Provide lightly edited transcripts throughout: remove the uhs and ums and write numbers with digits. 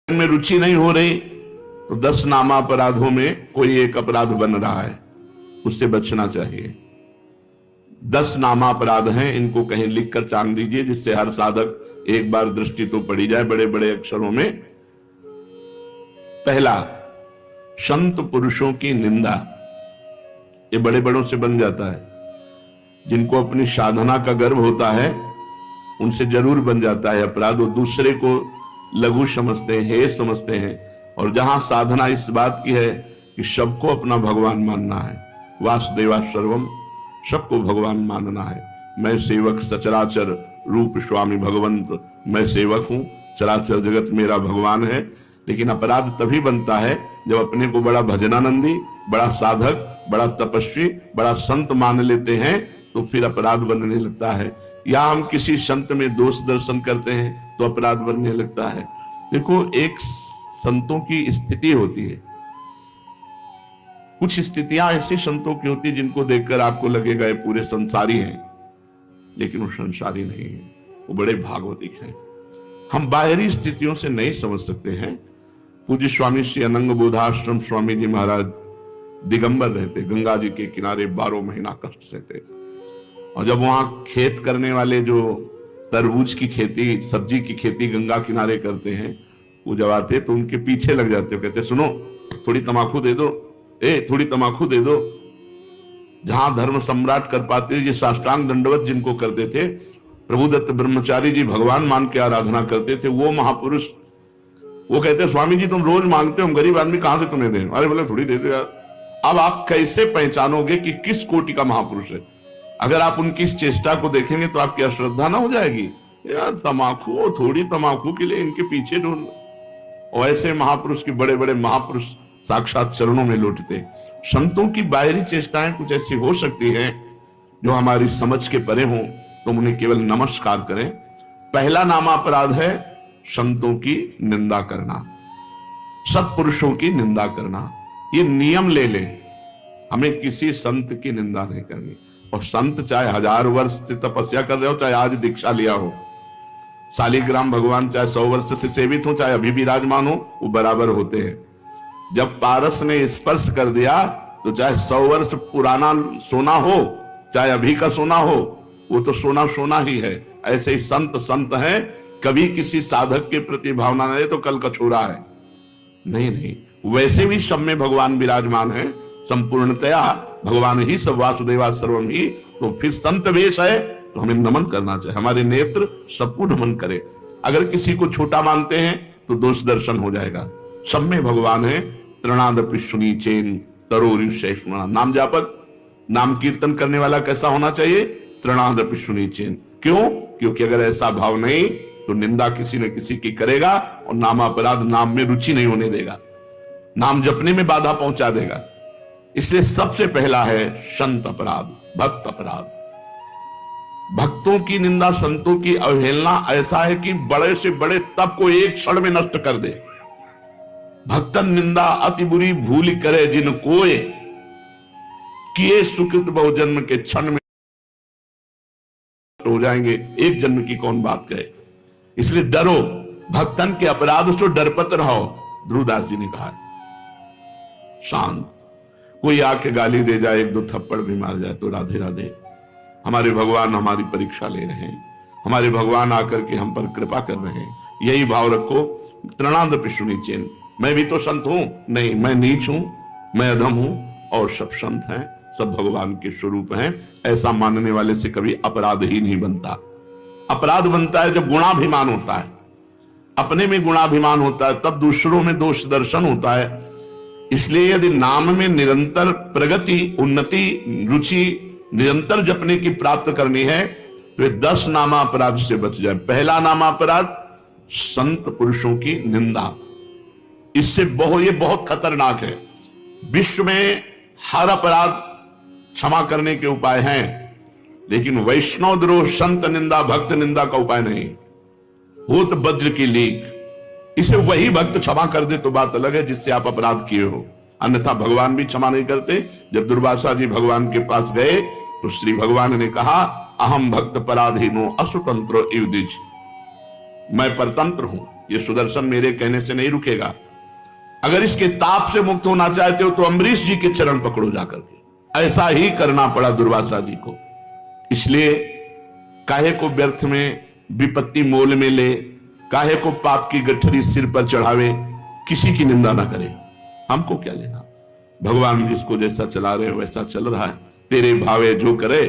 में रुचि नहीं हो रही तो 10 नामा अपराधों में कोई एक अपराध बन रहा है, उससे बचना चाहिए। 10 नामा अपराध हैं, इनको कहीं लिख कर टांग दीजिए जिससे हर साधक एक बार दृष्टि तो पड़ी जाए बड़े बड़े अक्षरों में। पहला, संत पुरुषों की निंदा। ये बड़े बड़ों से बन जाता है, जिनको अपनी साधना का गर्व होता है उनसे जरूर बन जाता है अपराध। वो दूसरे को लघु समझते हैं, हे समझते हैं। और जहां साधना इस बात की है कि सबको अपना भगवान मानना है, वासुदेवा सर्वम, सबको भगवान मानना है। मैं सेवक सचराचर रूप स्वामी भगवंत, मैं सेवक हूं, चराचर जगत मेरा भगवान है। लेकिन अपराध तभी बनता है जब अपने को बड़ा भजनानंदी, बड़ा साधक, बड़ा तपस्वी, बड़ा संत मान लेते हैं, तो फिर अपराध बनने लगता है। या हम किसी संत में दोष दर्शन करते हैं तो अपराध बनने लगता है। देखो, एक संतों की स्थिति होती है, कुछ स्थितियां ऐसी संतों की होती है जिनको देखकर आपको लगेगा ये पूरे संसारी हैं, लेकिन वो संसारी नहीं है, वो बड़े भागवतिक हैं। हम बाहरी स्थितियों से नहीं समझ सकते हैं। पूज्य स्वामी श्री अनंग बोधाश्रम स्वामी जी महाराज दिगंबर रहते, गंगा जी के किनारे 12 महीना कष्ट सहते। और जब वहां खेत करने वाले जो तरबूज की खेती, सब्जी की खेती गंगा किनारे करते हैं, वो जब आते तो उनके पीछे लग जाते, कहते सुनो थोड़ी तमाकू दे दो, थोड़ी तमाकू दे दो। जहां धर्म सम्राट कर पाते, ये साष्टांग दंडवत जिनको करते थे, प्रभुदत्त ब्रह्मचारी जी भगवान मान के आराधना करते थे, वो महापुरुष वो कहते स्वामी जी तुम रोज मांगते हो, हम गरीब आदमी कहां से तुम्हें दें? अरे बोले थोड़ी दे दो यार। अब आप कैसे पहचानोगे कि किस कोटि का महापुरुष है? अगर आप उनकी इस चेष्टा को देखेंगे तो आपकी अश्रद्धा ना हो जाएगी, यार तमाकू, थोड़ी तमाकू के लिए इनके पीछे ढूंढ। और ऐसे महापुरुष के बड़े बड़े महापुरुष साक्षात चरणों में लौटते। संतों की बाहरी चेष्टाएं कुछ ऐसी हो सकती हैं जो हमारी समझ के परे हों, तो उन्हें केवल नमस्कार करें। पहला नामा अपराध है संतों की निंदा करना, सत्पुरुषों की निंदा करना। ये नियम ले ले, हमें किसी संत की निंदा नहीं करनी। और संत चाहे 1000 वर्ष से तपस्या कर रहे हो, चाहे आज दीक्षा लिया हो, शालिग्राम भगवान चाहे 100 वर्ष से सेवित हो, चाहे अभी विराजमान हो, वो बराबर होते हैं। जब पारस ने स्पर्श कर दिया तो चाहे 100 वर्ष पुराना सोना हो, चाहे अभी का सोना हो, वो तो सोना सोना ही है। ऐसे ही संत संत हैं, कभी किसी साधक के प्रति भावना नहीं तो कल का छोरा है, नहीं नहीं। वैसे भी सब में भगवान विराजमान है, संपूर्णतया भगवान ही सब, वासुदेवा सर्वम ही। तो फिर संत वेश है तो हमें नमन करना चाहिए, हमारे नेत्र सबको नमन करे। अगर किसी को छोटा मानते हैं तो दोष दर्शन हो जाएगा। सब में भगवान है। तृणादपि सुनीचेन तरोरिषैष्मणा। नाम जापक, नाम कीर्तन करने वाला कैसा होना चाहिए? तृणादपि सुनीचेन। क्यों? क्योंकि अगर ऐसा भाव नहीं तो निंदा किसी न किसी की करेगा और नामा अपराध, नाम में रुचि नहीं होने देगा, नाम जपने में बाधा पहुंचा देगा। इसलिए सबसे पहला है संत अपराध, भक्त अपराध। भक्तों की निंदा, संतों की अवहेलना ऐसा है कि बड़े से बड़े तप को एक क्षण में नष्ट कर दे। भक्तन निंदा अति बुरी भूल करे जिन कोय, किए सुकृत बहुजन्म के क्षण में हो जाएंगे, एक जन्म की कौन बात कहे। इसलिए डरो, भक्तन के अपराध से डरपत रहो। ध्रुवदास जी ने कहा शांत। कोई आके गाली दे जाए, 1-2 थप्पड़ भी मार जाए तो राधे राधे। हमारे भगवान हमारी परीक्षा ले रहे हैं, हमारे भगवान आकर के हम पर कृपा कर रहे हैं, यही भाव रखो। तृणादपि सुनीचेन। मैं भी तो संत हूं? नहीं, मैं नीच हूं, मैं अधम हूं, और सब संत हैं, सब भगवान के स्वरूप हैं। ऐसा मानने वाले से कभी अपराध ही नहीं बनता। अपराध बनता है जब गुणाभिमान होता है, अपने में गुणाभिमान होता है, तब दूसरों में दोष दर्शन होता है। इसलिए यदि नाम में निरंतर प्रगति, उन्नति, रुचि निरंतर जपने की प्राप्त करनी है तो 10 नामा अपराध से बच जाए। पहला नामा अपराध संत पुरुषों की निंदा। इससे ये बहुत खतरनाक है। विश्व में हर अपराध क्षमा करने के उपाय हैं, लेकिन वैष्णव द्रोह, संत निंदा, भक्त निंदा का उपाय नहीं। होत वज्र की लीक, इसे वही भक्त क्षमा कर दे तो बात अलग है जिससे आप अपराध किए हो, अन्यथा भगवान भी क्षमा नहीं करते। जब दुर्वासा जी भगवान के पास गए तो श्री भगवान ने कहा, अहम भक्त पराधीनो असुतंत्र इव द्विज। मैं परतंत्र हूं, ये सुदर्शन मेरे कहने से नहीं रुकेगा। अगर इसके ताप से मुक्त होना चाहते हो तो अम्बरीश जी के चरण पकड़ो जाकर के। ऐसा ही करना पड़ा दुर्वासा जी को। इसलिए काहे को व्यर्थ में विपत्ति मोल में ले, काहे को पाप की गठरी सिर पर चढ़ावे, किसी की निंदा ना करे, हमको क्या लेना। भगवान जिसको जैसा चला रहे हैं वैसा चल रहा है। तेरे भावे जो करे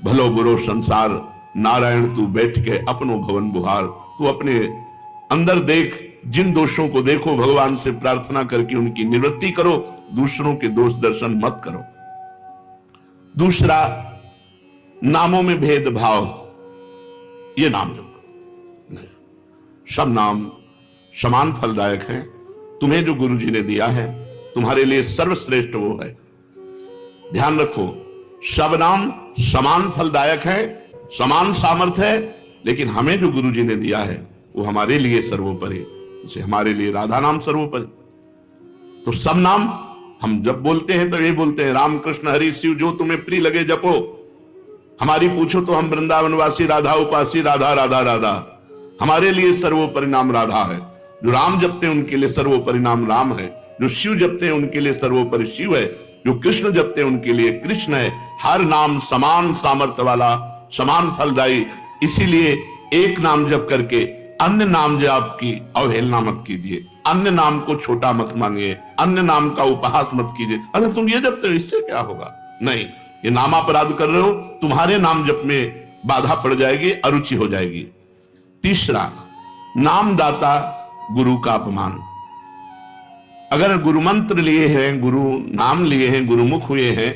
भलो बुरो संसार, नारायण तू बैठ के अपनो भवन बुहार। तू अपने अंदर देख, जिन दोषों को देखो, भगवान से प्रार्थना करके उनकी निवृत्ति करो, दूसरों के दोष दर्शन मत करो। दूसरा, नामों में भेदभाव, ये नाम जप करो नहीं। सब नाम समान फलदायक हैं। तुम्हें जो गुरु जी ने दिया है तुम्हारे लिए सर्वश्रेष्ठ वो है। ध्यान रखो, सब नाम समान फलदायक है, समान सामर्थ्य है, लेकिन हमें जो गुरु जी ने दिया है वो हमारे लिए सर्वोपरि। जैसे हमारे लिए राधा नाम सर्वोपरि। तो सब नाम हम जब बोलते हैं तो ये बोलते हैं राम कृष्ण हरि शिव जो तुम्हें प्रिय लगे जपो। हमारी पूछो तो हम वृंदावनवासी राधा उपासी, राधा राधा राधा। हमारे लिए सर्वोपरि नाम राधा है। जो राम जपते हैं उनके लिए सर्वोपरि नाम राम है। जो शिव जपते हैं उनके लिए सर्वोपरि शिव है। जो कृष्ण जपते हैं उनके लिए कृष्ण है। हर नाम समान सामर्थ्य वाला, समान फलदायी। इसीलिए एक नाम जप करके अन्य नाम जाप की अवहेलना मत कीजिए, अन्य नाम को छोटा मत मानिए, अन्य नाम का उपहास मत कीजिए। अरे तुम ये जपते हो इससे क्या होगा? नहीं, ये नामापराध कर रहे हो, तुम्हारे नाम जप में बाधा पड़ जाएगी, अरुचि हो जाएगी। तीसरा, नामदाता गुरु का अपमान। अगर गुरु मंत्र लिए हैं, गुरु नाम लिए हैं, गुरुमुख हुए हैं,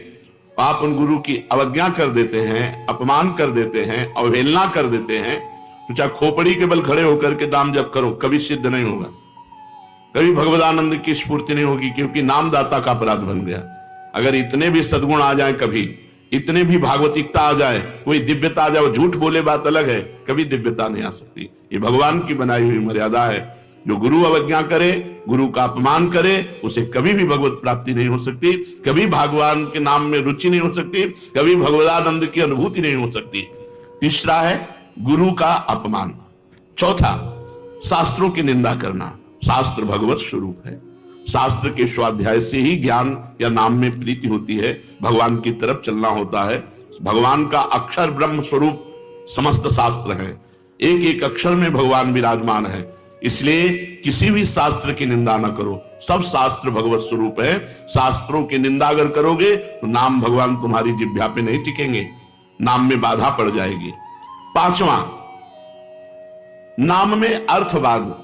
आप उन गुरु की अवज्ञा कर देते हैं, अपमान कर देते हैं, अवहेलना कर देते हैं, तो चाहे खोपड़ी के बल खड़े होकर के नाम जप करो, कभी सिद्ध नहीं होगा, कभी भगवदानंद की स्फूर्ति नहीं होगी, क्योंकि नामदाता का अपराध बन गया। अगर इतने भी सद्गुण आ जाए, कभी इतने भी भागवतिकता आ जाए, कोई दिव्यता आ जाए, झूठ बोले बात अलग है, कभी दिव्यता नहीं आ सकती। ये भगवान की बनाई हुई मर्यादा है। जो गुरु अवज्ञा करे, गुरु का अपमान करे, उसे कभी भी भगवत प्राप्ति नहीं हो सकती, कभी भगवान के नाम में रुचि नहीं हो सकती, कभी भगवदानंद की अनुभूति नहीं हो सकती। तीसरा है गुरु का अपमान। चौथा, शास्त्रों की निंदा करना। शास्त्र भगवत स्वरूप है। शास्त्र के स्वाध्याय से ही ज्ञान या नाम में प्रीति होती है, भगवान की तरफ चलना होता है। भगवान का अक्षर ब्रह्म स्वरूप समस्त शास्त्र है, एक एक अक्षर में भगवान विराजमान है। इसलिए किसी भी शास्त्र की निंदा ना करो, सब शास्त्र भगवत स्वरूप है। शास्त्रों की निंदा अगर करोगे तो नाम भगवान तुम्हारी जिह्वा पे नहीं टिकेंगे, नाम में बाधा पड़ जाएगी। पांचवा, नाम में अर्थवाद।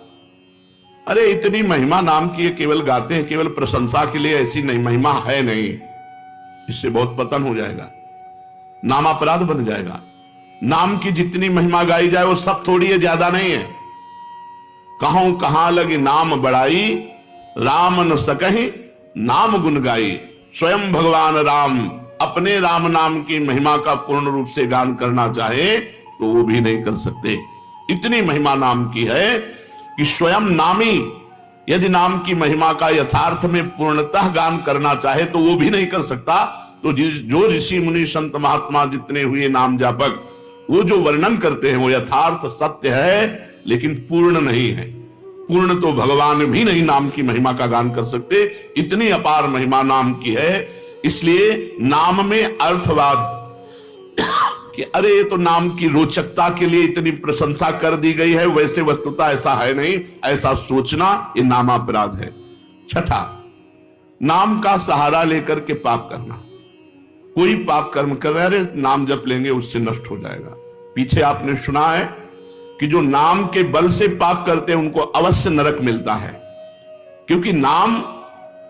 अरे इतनी महिमा नाम की, केवल गाते हैं, केवल प्रशंसा के लिए, ऐसी नहीं महिमा है नहीं। इससे बहुत पतन हो जाएगा, नाम अपराध बन जाएगा। नाम की जितनी महिमा गाई जाए वो सब थोड़ी है, ज्यादा नहीं है। कहूं कहां लगे नाम बड़ाई, राम न सकहि नाम गुण गाई। स्वयं भगवान राम अपने राम नाम की महिमा का पूर्ण रूप से गान करना चाहे तो वो भी नहीं कर सकते। इतनी महिमा नाम की है कि स्वयं नामी यदि नाम की महिमा का यथार्थ में पूर्णतः गान करना चाहे तो वो भी नहीं कर सकता। तो जो ऋषि मुनि संत महात्मा जितने हुए नाम जापक, वो जो वर्णन करते हैं वो यथार्थ सत्य है, लेकिन पूर्ण नहीं है। पूर्ण तो भगवान भी नहीं नाम की महिमा का गान कर सकते, इतनी अपार महिमा नाम की है। इसलिए नाम में अर्थवाद कि अरे ये तो नाम की रोचकता के लिए इतनी प्रशंसा कर दी गई है, वैसे वस्तुतः ऐसा है नहीं, ऐसा सोचना ये नामापराध है। छठा, नाम का सहारा लेकर के पाप करना। कोई पाप कर्म कर रहे, अरे नाम जप लेंगे उससे नष्ट हो जाएगा। पीछे आपने सुना है कि जो नाम के बल से पाप करते हैं उनको अवश्य नरक मिलता है, क्योंकि नाम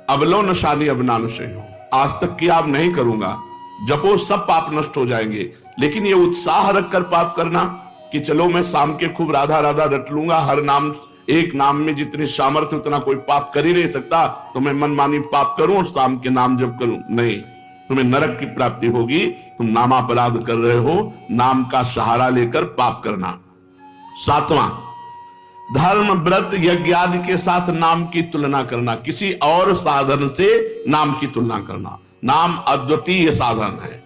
अबलो नशानी अबना नशे हो। आज तक की आप नहीं करूंगा, जपो सब पाप नष्ट हो जाएंगे। लेकिन ये उत्साह रखकर पाप करना कि चलो मैं शाम के खूब राधा राधा रट लूंगा, हर नाम, एक नाम में जितनी सामर्थ्य उतना कोई पाप कर ही नहीं सकता, तो मैं मनमानी पाप करूं और शाम के नाम जप करूं, नहीं, तुम्हें नरक की प्राप्ति होगी। तुम नामापराध कर रहे हो, नाम का सहारा लेकर पाप करना। सातवां, धर्म व्रत यज्ञ आदि के साथ नाम की तुलना करना, किसी और साधन से नाम की तुलना करना। नाम अद्वितीय साधन है,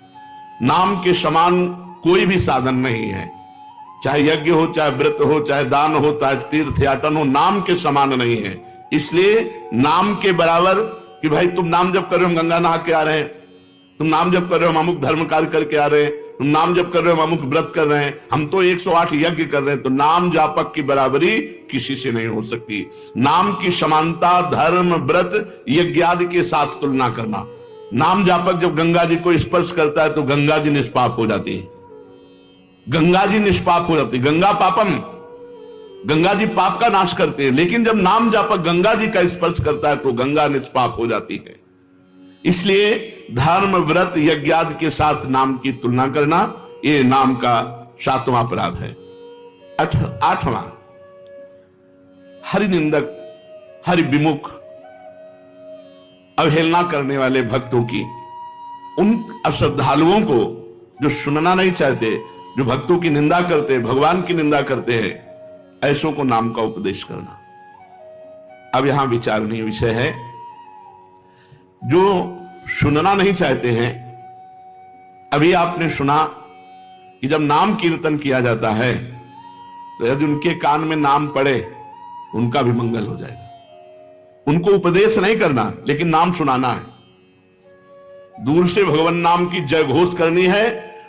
नाम के समान कोई भी साधन नहीं है। चाहे यज्ञ हो, चाहे व्रत हो, चाहे दान हो, चाहे तीर्थ याटन हो, नाम के समान नहीं है। इसलिए नाम के बराबर कि भाई तुम नाम जप कर रहे हो, हम गंगा नहा के आ रहे हैं, तुम नाम जप कर रहे हो, हम अमुक धर्म कार्य करके आ रहे हैं, तुम नाम जप कर रहे हो, हम अमुक व्रत कर रहे हैं, हम तो 108 यज्ञ कर रहे हैं, तो नाम जापक की बराबरी किसी से नहीं हो सकती। नाम की समानता धर्म व्रत यज्ञ आदि के साथ तुलना करना। नाम जापक जब गंगा जी को स्पर्श करता है तो गंगा जी निष्पाप हो जाती है, गंगा जी निष्पाप हो जाती है। गंगा पापम, गंगा जी पाप का नाश करते हैं, लेकिन जब नाम जापक गंगा जी का स्पर्श करता है तो गंगा निष्पाप हो जाती है। इसलिए धर्म व्रत यज्ञ आदि के साथ नाम की तुलना करना ये नाम का 7वां अपराध है। 8वां, हरि निंदक, हरि विमुख, अवहेलना करने वाले भक्तों की, उन अश्रद्धालुओं को जो सुनना नहीं चाहते, जो भक्तों की निंदा करते, भगवान की निंदा करते हैं, ऐसों को नाम का उपदेश करना। अब यहां विचारणीय विषय है, जो सुनना नहीं चाहते हैं, अभी आपने सुना कि जब नाम कीर्तन किया जाता है तो यदि उनके कान में नाम पड़े उनका भी मंगल हो जाएगा। उनको उपदेश नहीं करना, लेकिन नाम सुनाना है। दूर से भगवान नाम की जय घोष करनी है,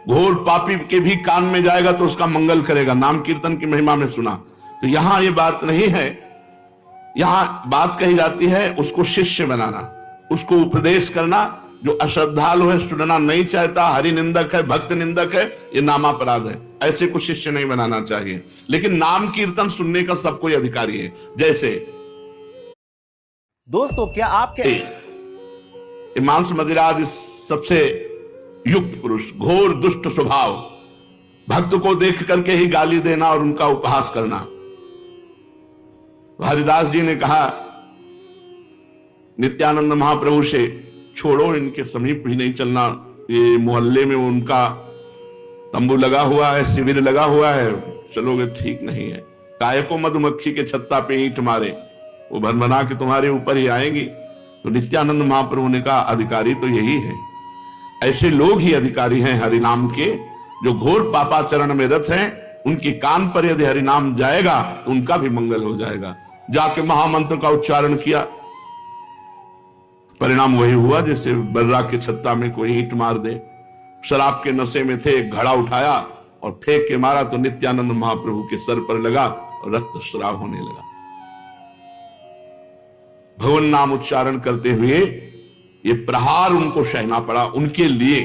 घोर पापी के भी कान में जाएगा तो उसका मंगल करेगा। नाम कीर्तन की महिमा में सुना, तो यहां यह बात नहीं है। यहां बात कही जाती है उसको शिष्य बनाना, उसको उपदेश करना। जो अश्रद्धालु है, सुनना नहीं चाहता, हरि निंदक है, भक्त निंदक है, ये नामापराध है। ऐसे को शिष्य नहीं बनाना चाहिए। लेकिन नाम कीर्तन सुनने का सब कोई अधिकारी है। जैसे दोस्तों, क्या आपके मांस मदिरा आदि सबसे युक्त पुरुष, घोर दुष्ट स्वभाव, भक्त को देख करके ही गाली देना और उनका उपहास करना। हरिदास जी ने कहा नित्यानंद महाप्रभु से, छोड़ो, इनके समीप भी नहीं चलना, ये मोहल्ले में उनका तंबू लगा हुआ है, शिविर लगा हुआ है, चलोगे ठीक नहीं है। काय को मधुमक्खी के छत्ता पे ईंट मारे, वो भनभना के तुम्हारे ऊपर ही आएंगी। तो नित्यानंद महाप्रभु ने कहा अधिकारी तो यही है, ऐसे लोग ही अधिकारी हैं हरिनाम के, जो घोर पापाचरण में रत हैं। उनके कान पर यदि हरिनाम जाएगा तो उनका भी मंगल हो जाएगा। जाके महामंत्र का उच्चारण किया, परिणाम वही हुआ जैसे बर्रा के छत्ता में कोई ईंट मार दे। शराब के नशे में थे, एक घड़ा उठाया और फेंक के मारा तो नित्यानंद महाप्रभु के सर पर लगा और रक्त स्राव होने लगा। भगवान नाम उच्चारण करते हुए ये प्रहार उनको सहना पड़ा। उनके लिए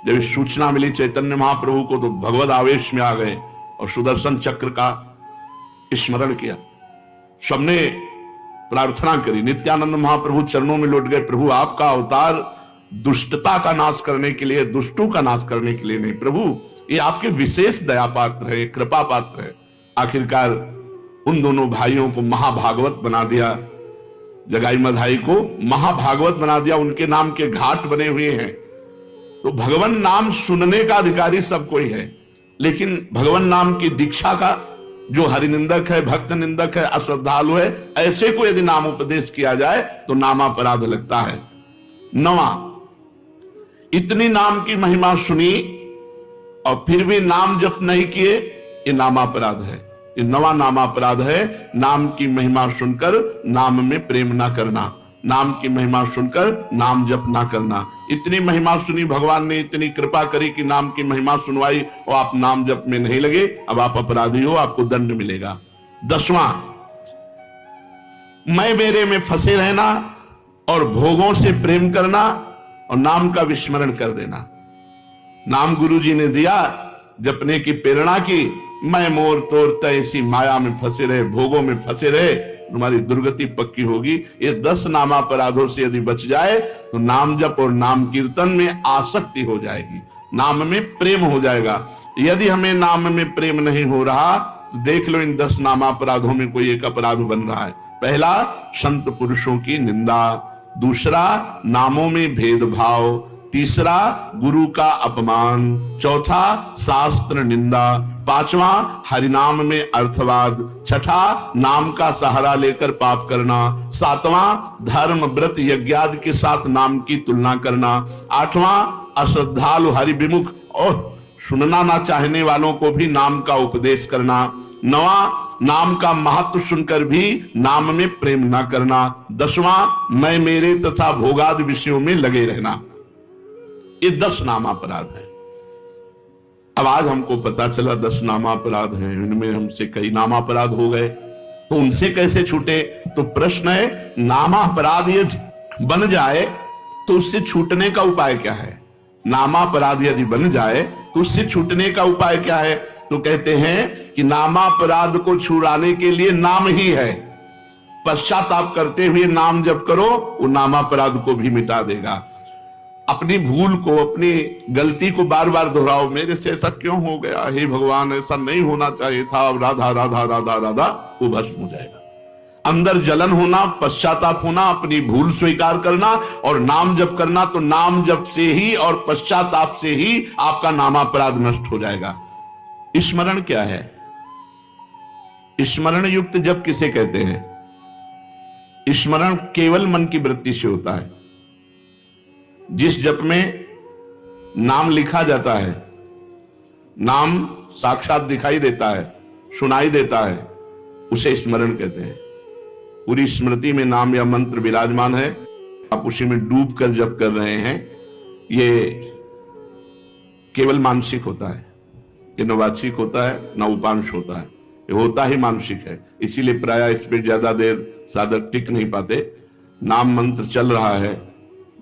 जब सूचना मिली चैतन्य महाप्रभु को तो भगवद आवेश में आ गए और सुदर्शन चक्र का स्मरण किया। सबने प्रार्थना करी, नित्यानंद महाप्रभु चरणों में लौट गए, प्रभु आपका अवतार दुष्टता का नाश करने के लिए, दुष्टों का नाश करने के लिए नहीं, प्रभु ये आपके विशेष दया पात्र है, कृपा पात्र है। आखिरकार उन दोनों भाइयों को महाभागवत बना दिया, जगाई मधाई को महाभागवत बना दिया। उनके नाम के घाट बने हुए हैं। तो भगवान नाम सुनने का अधिकारी सब कोई है, लेकिन भगवान नाम की दीक्षा का जो हरिनिंदक है, भक्त निंदक है, अश्रद्धालु है, ऐसे को यदि नाम उपदेश किया जाए तो नामापराध लगता है। 9वां, इतनी नाम की महिमा सुनी और फिर भी नाम जप नहीं किए, ये नामापराध है। ये 9वां नामापराध है। नाम की महिमा सुनकर नाम में प्रेम ना करना, नाम की महिमा सुनकर नाम जप ना करना। इतनी महिमा सुनी, भगवान ने इतनी कृपा करी कि नाम की महिमा सुनवाई और आप नाम जप में नहीं लगे, अब आप अपराधी हो, आपको दंड मिलेगा। 10वां, मैं मेरे में फंसे रहना और भोगों से प्रेम करना और नाम का विस्मरण कर देना। नाम गुरु जी ने दिया, जपने की प्रेरणा की, मैं मोर तोर ऐसी माया में फंसे रहे, भोगों में फंसे रहे, तुम्हारी दुर्गति पक्की होगी। ये 10 नामापराधों से यदि बच जाए तो नाम जप और नाम कीर्तन में आसक्ति हो जाएगी, नाम में प्रेम हो जाएगा। यदि हमें नाम में प्रेम नहीं हो रहा तो देख लो इन 10 नामापराधों में कोई एक अपराध बन रहा है। पहला, संत पुरुषों की निंदा। दूसरा, नामों में भेदभाव। तीसरा, गुरु का अपमान। चौथा, शास्त्र निंदा। 5वां, हरिनाम में अर्थवाद। 6ठा, नाम का सहारा लेकर पाप करना। 7वां, धर्म व्रत यज्ञादि के साथ नाम की तुलना करना। 8वां, अश्रद्धालु हरि विमुख और सुनना ना चाहने वालों को भी नाम का उपदेश करना। 9वां, नाम का महत्व सुनकर भी नाम में प्रेम ना करना। 10वां, मैं मेरे तथा भोगादि विषयों में लगे रहना। ये 10 नामापराध है। अब आज हमको पता चला 10 नामापराध हैं, इनमें हमसे कई नामापराध हो गए, तो उनसे कैसे छूटे? तो प्रश्न है, नामापराध यदि बन जाए तो उससे छूटने का उपाय क्या है? नामापराध यदि बन जाए तो उससे छूटने का उपाय क्या है? तो कहते हैं कि नामापराध को छुड़ाने के लिए नाम ही है। पश्चाताप करते हुए नाम जप करो, वो नामापराध को भी मिटा देगा। अपनी भूल को, अपनी गलती को बार बार दोहराओ, मेरे से ऐसा क्यों हो गया, हे भगवान ऐसा नहीं होना चाहिए था, राधा राधा राधा राधा, वो भस्म हो जाएगा। अंदर जलन होना, पश्चाताप होना, अपनी भूल स्वीकार करना और नाम जप करना, तो नाम जप से ही और पश्चाताप से ही आपका नामापराध नष्ट हो जाएगा। स्मरण क्या है? स्मरण युक्त जप किसे कहते हैं? स्मरण केवल मन की वृत्ति से होता है। जिस जप में नाम लिखा जाता है, नाम साक्षात दिखाई देता है, सुनाई देता है, उसे स्मरण कहते हैं। पूरी स्मृति में नाम या मंत्र विराजमान है, आप उसी में डूब कर जप कर रहे हैं, ये केवल मानसिक होता है, ये न वाचिक होता है न उपांश होता है, ये होता ही मानसिक है। इसीलिए प्रायः इस पर ज्यादा देर साधक टिक नहीं पाते। नाम मंत्र चल रहा है,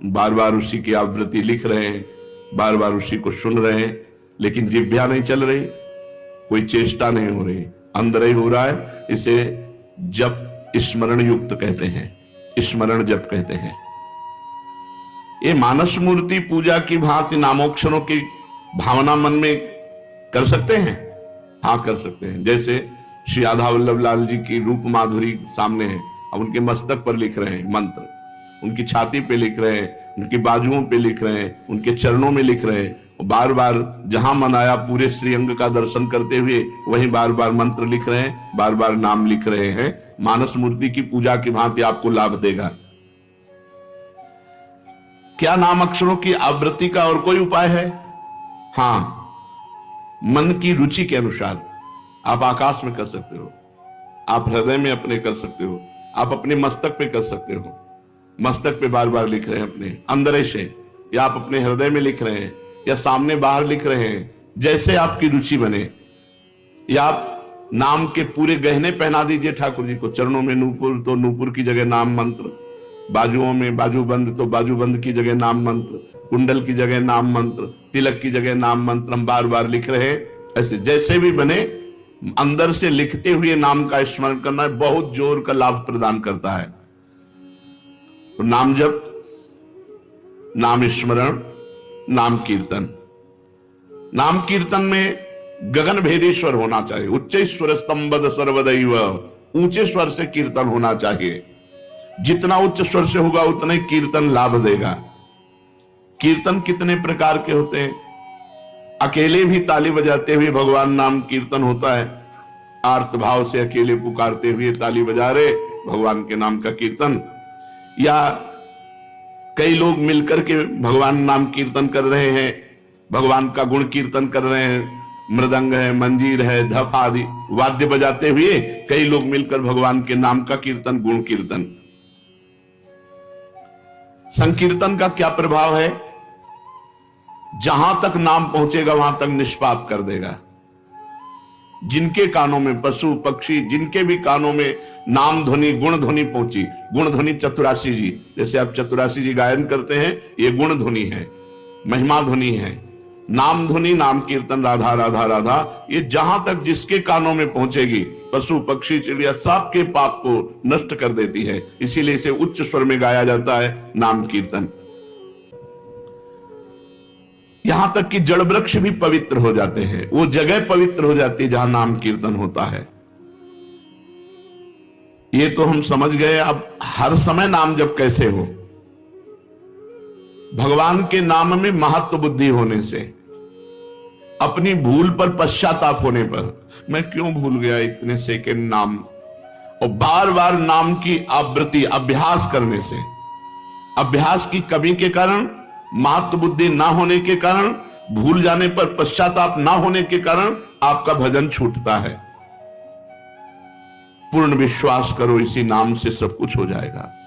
बार बार उसी की आवृत्ति लिख रहे हैं, बार बार उसी को सुन रहे हैं, लेकिन जिह्वा नहीं चल रही, कोई चेष्टा नहीं हो रही, अंदर ही हो रहा है। इसे जप स्मरण युक्त कहते हैं, स्मरण जप कहते हैं। ये मानस मूर्ति पूजा की भांति नामोक्षरों की भावना मन में कर सकते हैं? हाँ, कर सकते हैं। जैसे श्री राधा वल्लभ लाल जी की रूप माधुरी सामने है, अब उनके मस्तक पर लिख रहे हैं मंत्र, उनकी छाती पे लिख रहे हैं, उनकी बाजुओं पे लिख रहे हैं, उनके चरणों में लिख रहे हैं, बार बार जहां मन आया पूरे श्रीअंग का दर्शन करते हुए वहीं बार बार मंत्र लिख रहे हैं, बार बार नाम लिख रहे हैं। मानस मूर्ति की पूजा की भांति आपको लाभ देगा। क्या नाम अक्षरों की आवृत्ति का और कोई उपाय है? हाँ, मन की रुचि के अनुसार आप आकाश में कर सकते हो, आप हृदय में अपने कर सकते हो, आप अपने मस्तक पे कर सकते हो, मस्तक पे बार बार लिख रहे हैं अपने अंदर से, या आप अपने हृदय में लिख रहे हैं, या सामने बाहर लिख रहे हैं, जैसे आपकी रुचि बने। या आप नाम के पूरे गहने पहना दीजिए ठाकुर जी को, चरणों में नूपुर तो नूपुर की जगह नाम मंत्र, बाजुओं में बाजूबंद तो बाजूबंद की जगह नाम मंत्र, कुंडल की जगह नाम मंत्र, तिलक की जगह नाम मंत्र हम बार बार लिख रहे हैं। ऐसे जैसे भी बने, अंदर से लिखते हुए नाम का स्मरण करना बहुत जोर का लाभ प्रदान करता है। तो नाम जप, नाम स्मरण, नाम कीर्तन। नाम कीर्तन में गगन भेदेश्वर होना चाहिए, उच्च स्वर स्तंभद सर्वदैव, ऊंचे स्वर से कीर्तन होना चाहिए। जितना उच्च स्वर से होगा उतना ही कीर्तन लाभ देगा। कीर्तन कितने प्रकार के होते हैं? अकेले भी ताली बजाते हुए भगवान नाम कीर्तन होता है, आर्त भाव से अकेले पुकारते हुए ताली बजा रहे भगवान के नाम का कीर्तन, या कई लोग मिलकर के भगवान नाम कीर्तन कर रहे हैं, भगवान का गुण कीर्तन कर रहे हैं, मृदंग है, मंजीर है, धप आदि वाद्य बजाते हुए कई लोग मिलकर भगवान के नाम का कीर्तन, गुण कीर्तन। संकीर्तन का क्या प्रभाव है? जहां तक नाम पहुंचेगा वहां तक निष्पाप कर देगा। जिनके कानों में, पशु पक्षी जिनके भी कानों में नाम ध्वनि, गुण ध्वनि पहुंची, गुण ध्वनि चतुरासी जी, जैसे आप चतुरासी जी गायन करते हैं, ये गुण ध्वनि है, महिमा ध्वनि है। नाम ध्वनि, नाम कीर्तन, राधा राधा राधा, ये जहां तक जिसके कानों में पहुंचेगी, पशु पक्षी चिड़िया सबके पाप को नष्ट कर देती है। इसीलिए इसे उच्च स्वर में गाया जाता है नाम कीर्तन। यहां तक कि जड़ वृक्ष भी पवित्र हो जाते हैं, वो जगह पवित्र हो जाती है जहां नाम कीर्तन होता है। ये तो हम समझ गए। अब हर समय नाम जप कैसे हो? भगवान के नाम में महत्व बुद्धि होने से, अपनी भूल पर पश्चाताप होने पर, मैं क्यों भूल गया इतने सेकंड नाम, और बार बार नाम की आवृत्ति अभ्यास करने से, अभ्यास की कमी के कारण, महत्व बुद्धि ना होने के कारण भूल जाने पर, पश्चाताप ना होने के कारण आपका भजन छूटता है। पूर्ण विश्वास करो, इसी नाम से सब कुछ हो जाएगा।